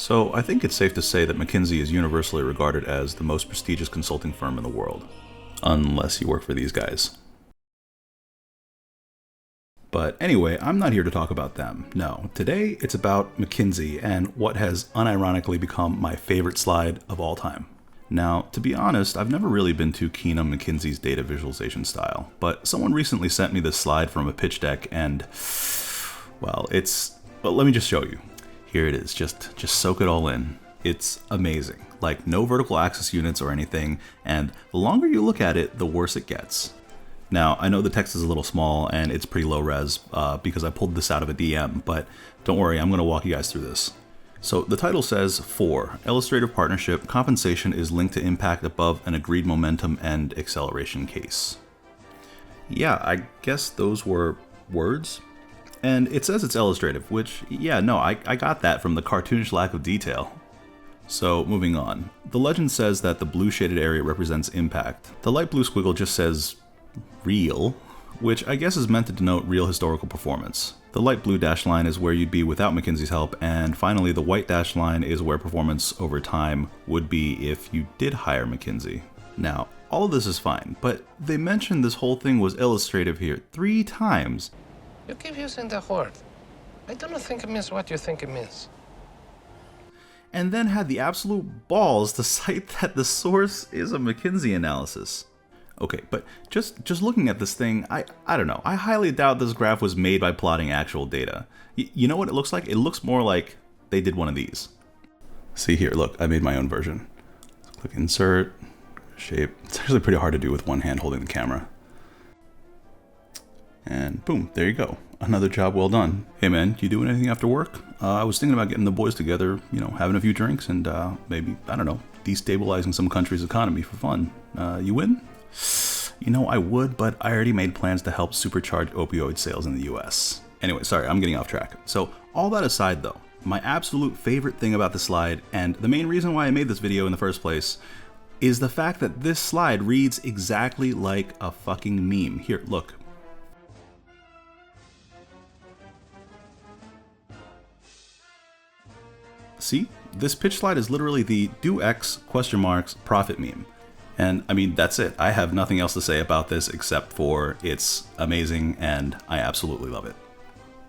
So I think it's safe to say that McKinsey is universally regarded as the most prestigious consulting firm in the world. Unless you work for these guys. But anyway, I'm not here to talk about them. No, today it's about McKinsey and what has unironically become my favorite slide of all time. Now, to be honest, I've never really been too keen on McKinsey's data visualization style, but someone recently sent me this slide from a pitch deck and, well, let me just show you. Here it is, just soak it all in. It's amazing. Like, no vertical axis units or anything, and the longer you look at it, the worse it gets. Now, I know the text is a little small and it's pretty low res because I pulled this out of a DM, but don't worry, I'm going to walk you guys through this. So the title says, 4, Illustrative Partnership, Compensation is linked to impact above an agreed momentum and acceleration case. Yeah, I guess those were words. And it says it's illustrative, which, yeah, no, I got that from the cartoonish lack of detail. So, moving on. The legend says that the blue shaded area represents impact. The light blue squiggle just says real, which I guess is meant to denote real historical performance. The light blue dashed line is where you'd be without McKinsey's help, and finally the white dashed line is where performance over time would be if you did hire McKinsey. Now, all of this is fine, but they mentioned this whole thing was illustrative here 3 times. You keep using that word. I don't think it means what you think it means. And then had the absolute balls to cite that the source is a McKinsey analysis. Okay, but just looking at this thing, I don't know. I highly doubt this graph was made by plotting actual data. You know what it looks like? It looks more like they did one of these. See here, look, I made my own version. Click insert, shape. It's actually pretty hard to do with one hand holding the camera. And boom, there you go. Another job well done. Hey man, you doing anything after work? I was thinking about getting the boys together, having a few drinks and maybe, I don't know, destabilizing some country's economy for fun. You in? I would, but I already made plans to help supercharge opioid sales in the US. Anyway, sorry, I'm getting off track. So, all that aside though, my absolute favorite thing about the slide, and the main reason why I made this video in the first place, is the fact that this slide reads exactly like a fucking meme. Here, look. See? This pitch slide is literally the do X ? Profit meme. And I mean, that's it. I have nothing else to say about this except for it's amazing and I absolutely love it.